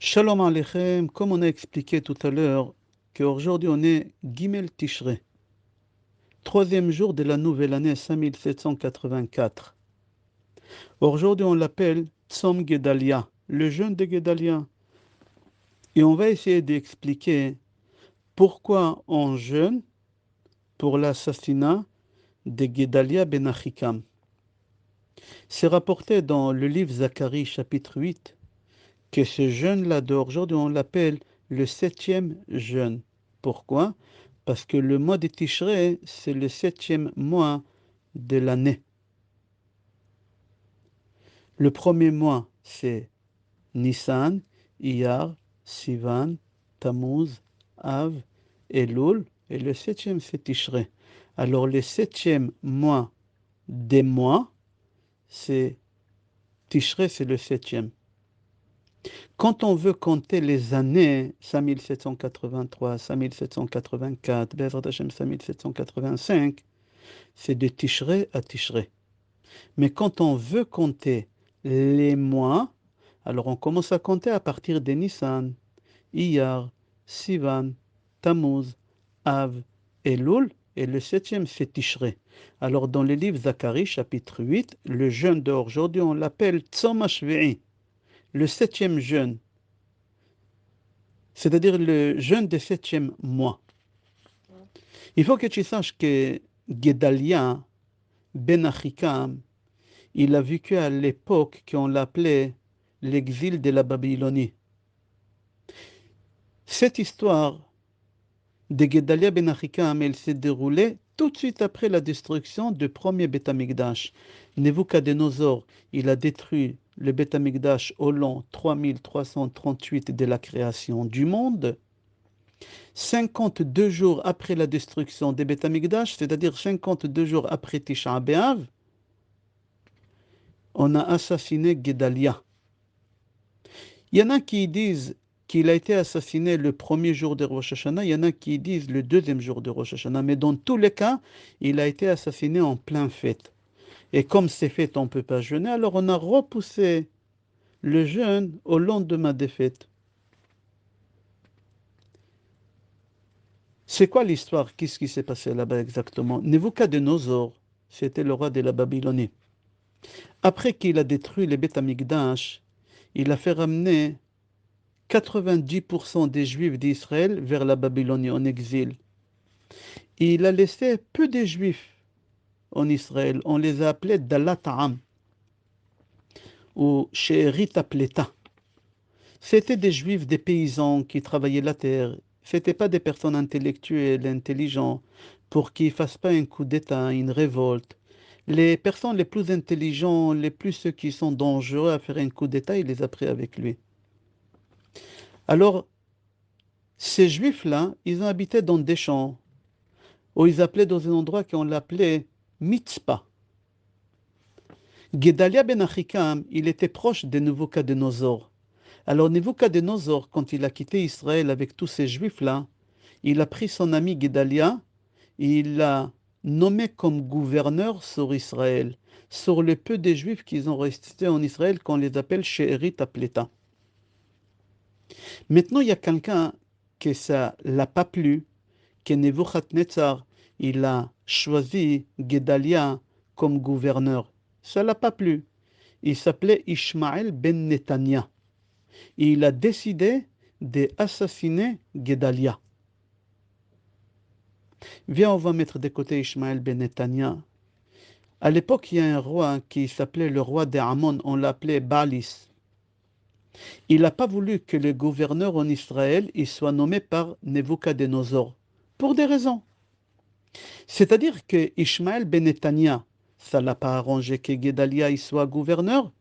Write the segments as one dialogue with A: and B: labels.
A: Shalom Aleichem, comme on a expliqué tout à l'heure, qu'aujourd'hui on est Gimel Tishrei, troisième jour de la nouvelle année 5784. Aujourd'hui on l'appelle Tzom Gedalia, le jeûne de Gedalia. Et on va essayer d'expliquer pourquoi on jeûne pour l'assassinat de Gedalia ben Achikam. C'est rapporté dans le livre Zacharie chapitre 8 que ce jeûne-là d'aujourd'hui on l'appelle le septième jeûne. Pourquoi? Parce que le mois de Tishrei, c'est le septième mois de l'année. Le premier mois, c'est Nissan, Iyar, Sivan, Tammuz, Av, Elul, et le septième, c'est Tishrei. Alors, le septième mois des mois, c'est Tishrei, c'est le septième. Quand on veut compter les années, 5783, 5784, Bezrat Hashem 5785, c'est de Tishrei à Tishrei. Mais quand on veut compter les mois, alors on commence à compter à partir de Nissan, Iyar, Sivan, Tammuz, Av, Elul, et le septième c'est Tishrei. Alors dans le livre Zacharie, chapitre 8, le jeûne d'aujourd'hui, on l'appelle Tzom HaShvi'i, le septième jeûne, c'est-à-dire le jeûne des septième mois. Il faut que tu saches que Gedalia ben Achikam, il a vécu à l'époque qu'on l'appelait l'exil de la Babylonie. Cette histoire de Gedalia ben Achikam, elle s'est déroulée tout de suite après la destruction du premier Beth Amikdash. Nebuchadnezzar, il a détruit le Beth Amikdash au l'an 3338 de la création du monde. 52 jours après la destruction des Beth Amikdash, c'est-à-dire 52 jours après Tisha B'Av, on a assassiné Gedalia. Il y en a qui disent qu'il a été assassiné le premier jour de Rosh Hashanah, il y en a qui disent le deuxième jour de Rosh Hashanah, mais dans tous les cas, il a été assassiné en plein fête. Et comme c'est fête, on ne peut pas jeûner, alors on a repoussé le jeûne au lendemain des fêtes. C'est quoi l'histoire? Qu'est-ce qui s'est passé là-bas exactement? Nebuchadnezzar, c'était le roi de la Babylonie. Après qu'il a détruit les Beth Amikdash, il a fait ramener 90% des Juifs d'Israël vers la Babylonie en exil. Et il a laissé peu de Juifs en Israël. On les a appelés Dalata'am ou She'erit Apleta. C'était des Juifs, des paysans qui travaillaient la terre. Ce n'étaient pas des personnes intellectuelles, intelligentes, pour qu'ils ne fassent pas un coup d'État, une révolte. Les personnes les plus intelligentes, les plus ceux qui sont dangereux à faire un coup d'État, il les a pris avec lui. Alors, ces Juifs-là, ils ont habité dans des champs, où ils appelaient dans un endroit qu'on l'appelait Mitzpah. Gedalia ben Achikam, il était proche de Nebuchadnezzar. Alors Nebuchadnezzar, quand il a quitté Israël avec tous ces Juifs-là, il a pris son ami Gedalia et il l'a nommé comme gouverneur sur Israël, sur le peu de Juifs qui ont resté en Israël, qu'on les appelle She'erit Apleta. Maintenant, il y a quelqu'un que ça l'a pas plu, que Nebuchadnezzar, il a choisi Gedalia comme gouverneur. Ça l'a pas plu. Il s'appelait Ishmael ben Netanya. Et il a décidé d'assassiner Gedalia. Viens, on va mettre de côté Ishmael ben Netanya. À l'époque, il y a un roi qui s'appelait le roi d'Amon, on l'appelait Baalis. Il n'a pas voulu que le gouverneur en Israël il soit nommé par Nebuchadnezzar, pour des raisons. C'est-à-dire que Ishmael ben Netanya, ça ne l'a pas arrangé que Gedalia il soit gouverneur,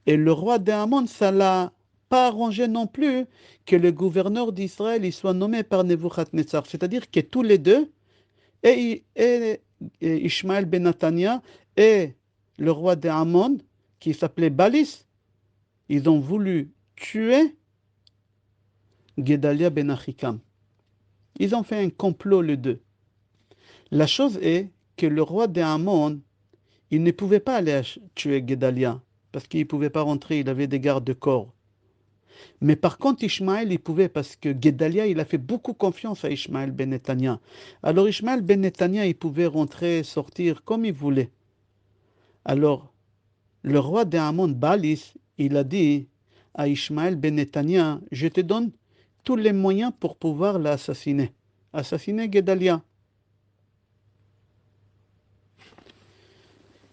A: et le roi d'Amon, ça ne l'a pas arrangé non plus que le gouverneur d'Israël il soit nommé par Nebuchadnezzar. C'est-à-dire que tous les deux, et Ishmael ben Netanya et le roi d'Amon, qui s'appelait Balis, ils ont voulu tuer Gedalia ben Achikam. Ils ont fait un complot les deux. La chose est que le roi d'Amon, il ne pouvait pas aller tuer Gedalia, parce qu'il ne pouvait pas rentrer, il avait des gardes de corps. Mais par contre, Ishmaël, il pouvait, parce que Guédalia, il a fait beaucoup confiance à Ishmaël ben Netanya. Alors Ishmaël ben Netanya, il pouvait rentrer, sortir comme il voulait. Alors, le roi d'Amon, Balis, il a dit à Ishmaël ben Netanya, je te donne tous les moyens pour pouvoir l'assassiner. Assassiner Guédalia.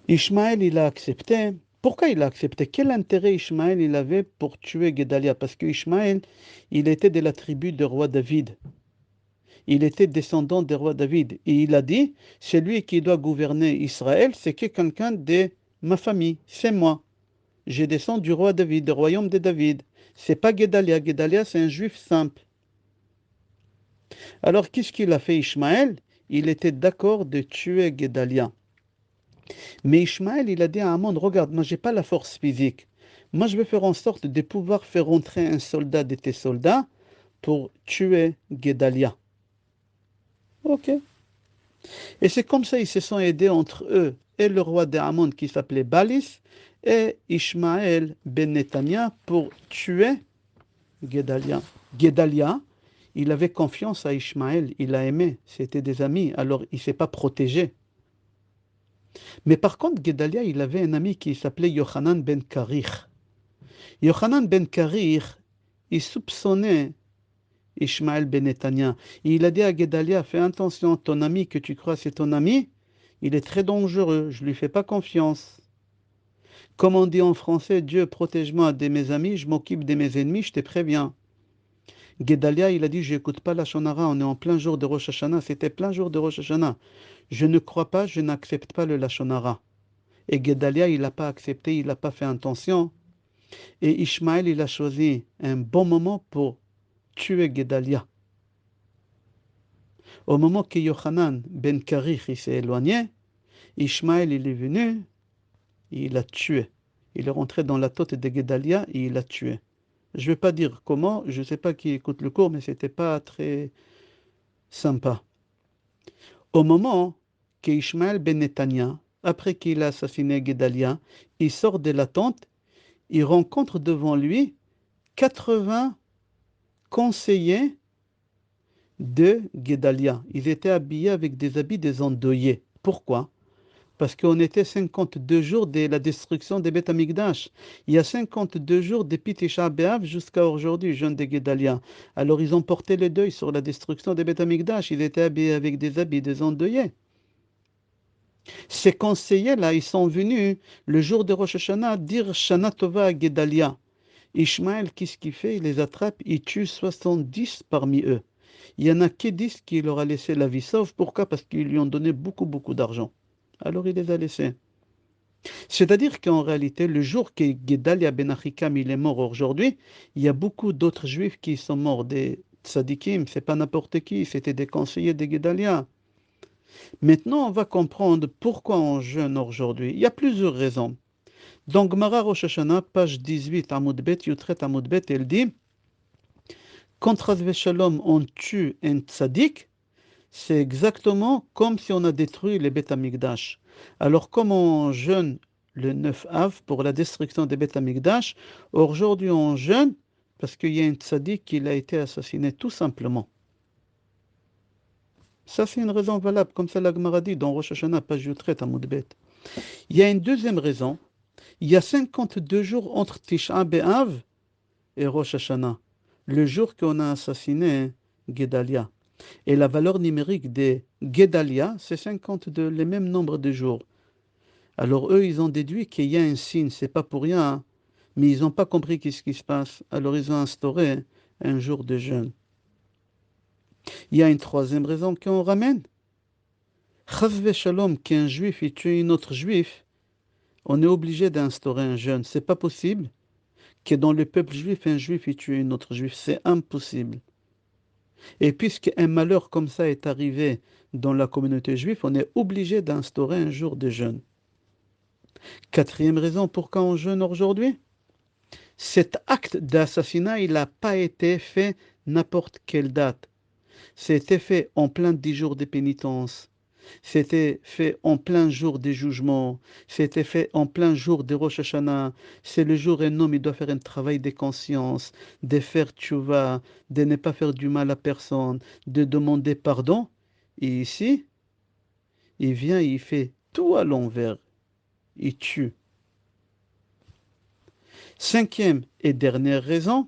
A: Ishmaël, il a accepté. Pourquoi il a accepté? Quel intérêt Ishmaël il avait pour tuer Guédalia? Parce que Ishmaël, il était de la tribu du roi David. Il était descendant du roi David. Et il a dit, celui qui doit gouverner Israël, c'est que quelqu'un de ma famille, c'est moi. Je descends du roi David, du royaume de David. C'est pas Guédalia. Guédalia, c'est un juif simple. Alors, qu'est-ce qu'il a fait Ishmaël? Il était d'accord de tuer Guédalia. Mais Ishmaël, il a dit à Amon, regarde, moi, j'ai pas la force physique. Moi, je vais faire en sorte de pouvoir faire rentrer un soldat de tes soldats pour tuer Guédalia. Ok. Et c'est comme ça ils se sont aidés entre eux et le roi d'Amon qui s'appelait Balis et Ishmaël ben Netanya pour tuer Guédalia. Guédalia, il avait confiance à Ishmaël, il l'a aimé, c'était des amis, alors il ne s'est pas protégé. Mais par contre, Guédalia, il avait un ami qui s'appelait Yochanan ben Karir. Yochanan ben Karir, il soupçonnait Ishmaël ben Netanya. Il a dit à Guédalia, fais attention, ton ami que tu crois c'est ton ami, il est très dangereux, je ne lui fais pas confiance. Comme on dit en français, Dieu protège-moi de mes amis, je m'occupe de mes ennemis, je te préviens. Guédalia, il a dit, je n'écoute pas la Shonara, on est en plein jour de Rosh Hashanah, c'était plein jour de Rosh Hashanah. Je ne crois pas, je n'accepte pas le Lashonara. Et Guédalia, il n'a pas accepté, il n'a pas fait attention. Et Ishmaël, il a choisi un bon moment pour tuer Guédalia. Au moment que Yochanan ben Karich s'est éloigné, Ishmaël il est venu, il l'a tué. Il est rentré dans la tête de Guédalia et il l'a tué. Je ne vais pas dire comment, je ne sais pas qui écoute le cours, mais ce n'était pas très sympa. Au moment que Ishmaël ben Netanya, après qu'il a assassiné Guédalia, il sort de la tente, il rencontre devant lui 80 conseillers de Guédalia. Ils étaient habillés avec des habits des endeuillés. Pourquoi? Parce qu'on était 52 jours de la destruction des Beth Amikdash. Il y a 52 jours depuis Tisha B'Av jusqu'à aujourd'hui, jeune de Guédalia. Alors ils ont porté le deuil sur la destruction des Beth Amikdash. Ils étaient habillés avec des habits des endeuillés. Ces conseillers-là, ils sont venus le jour de Rosh Hashanah dire Shana Tova à Guédalia. Ishmaël, qu'est-ce qu'il fait? Il les attrape, il tue 70 parmi eux. Il y en a que 10 qui leur a laissé la vie sauve. Pourquoi? Parce qu'ils lui ont donné beaucoup, beaucoup d'argent. Alors il les a laissés. C'est-à-dire qu'en réalité, le jour que Guédalia ben Achikam il est mort aujourd'hui, il y a beaucoup d'autres juifs qui sont morts, des tzadikim, c'est pas n'importe qui, c'était des conseillers de Guédalia. Maintenant, on va comprendre pourquoi on jeûne aujourd'hui. Il y a plusieurs raisons. Dans Gemara Rosh Hashanah, page 18, Amoud Bet, Yutret Amoud Bet, elle dit, quand Razve Shalom on tue un tzadik, c'est exactement comme si on a détruit les Beth Amikdash. Alors, comme on jeûne le 9 Av pour la destruction des Beth Amikdash, aujourd'hui on jeûne parce qu'il y a un tzaddik qui a été assassiné, tout simplement. Ça, c'est une raison valable, comme ça la Gemara dit dans Rosh Hashanah, page Yutret Amoud Bet. Il y a une deuxième raison. Il y a 52 jours entre Tisha B'Av et Rosh Hashanah, le jour qu'on a assassiné Guédalia. Et la valeur numérique des Guédalia, c'est 52, le même nombre de jours. Alors eux, ils ont déduit qu'il y a un signe, c'est pas pour rien, hein, mais ils n'ont pas compris qu'est-ce qui se passe. Alors ils ont instauré un jour de jeûne. Il y a une troisième raison qu'on ramène. Chazve Shalom, qu'un juif il tue un autre juif, on est obligé d'instaurer un jeûne. C'est pas possible que dans le peuple juif, un juif il tue un autre juif. C'est impossible. Et puisqu'un malheur comme ça est arrivé dans la communauté juive, on est obligé d'instaurer un jour de jeûne. Quatrième raison pourquoi on jeûne aujourd'hui. Cet acte d'assassinat, il n'a pas été fait n'importe quelle date. C'était fait en plein 10 jours de pénitence. C'était fait en plein jour des jugements. C'était fait en plein jour des Rosh Hashanah. C'est le jour où un homme il doit faire un travail de conscience, de faire tchouva, de ne pas faire du mal à personne, de demander pardon. Et ici, il vient, il fait tout à l'envers. Il tue. Cinquième et dernière raison,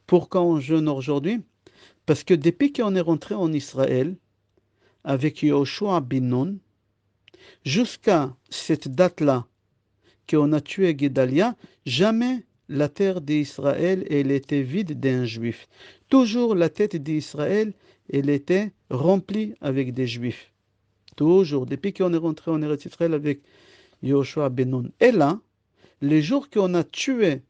A: pourquoi on jeûne aujourd'hui? Parce que depuis qu'on est rentré en Israël, avec Yoshua bin Nun, jusqu'à cette date-là, qu'on a tué Guédalia, jamais la terre d'Israël elle était vide d'un juif. Toujours la tête d'Israël elle était remplie avec des juifs. Toujours, depuis qu'on est rentré en Eretz Israël avec Yoshua ben Nun. Et là, les jours qu'on a tué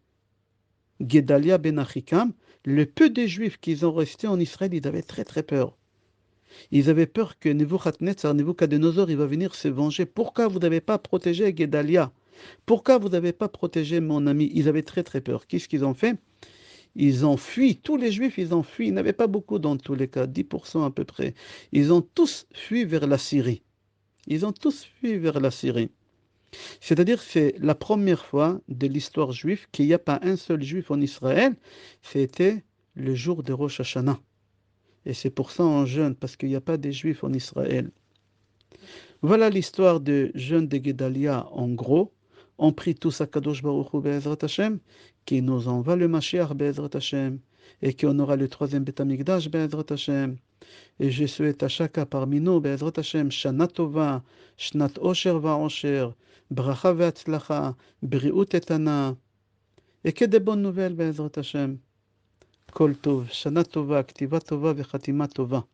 A: Guédalia ben Achikam, le peu de juifs qui ont resté en Israël, ils avaient très très peur. Ils avaient peur que Nebuchadnezzar, il va venir se venger. Pourquoi vous n'avez pas protégé Guédalia? Pourquoi vous n'avez pas protégé mon ami? Ils avaient très très peur. Qu'est-ce qu'ils ont fait? Ils ont fui. Tous les juifs, ils ont fui. Il n'y avait pas beaucoup dans tous les cas, 10% à peu près. Ils ont tous fui vers la Syrie. Ils ont tous fui vers la Syrie. C'est-à-dire que c'est la première fois de l'histoire juive qu'il n'y a pas un seul juif en Israël. C'était le jour de Rosh Hashanah. Et c'est pour ça on jeûne, parce qu'il n'y a pas de juifs en Israël. Voilà l'histoire de jeûne de Guédalia en gros. On prie tous à Kadosh Baruch Hu Be'ezrat Hashem, qui nous envoie le Mashiach Be'ezrat Hashem, et qu'on aura le troisième Beth Amikdash Be'ezrat Hashem. Et je souhaite à chacun parmi nous, Be'ezrat Hashem, Shana Tova, Shnat Osher Va'osher, Bracha Ve'atzlacha, Briut Etana, et que des bonnes nouvelles, Be'ezrat Hashem. Kol Tov, Shana Tova, Ktiva Tova, Ve'chatima Tova.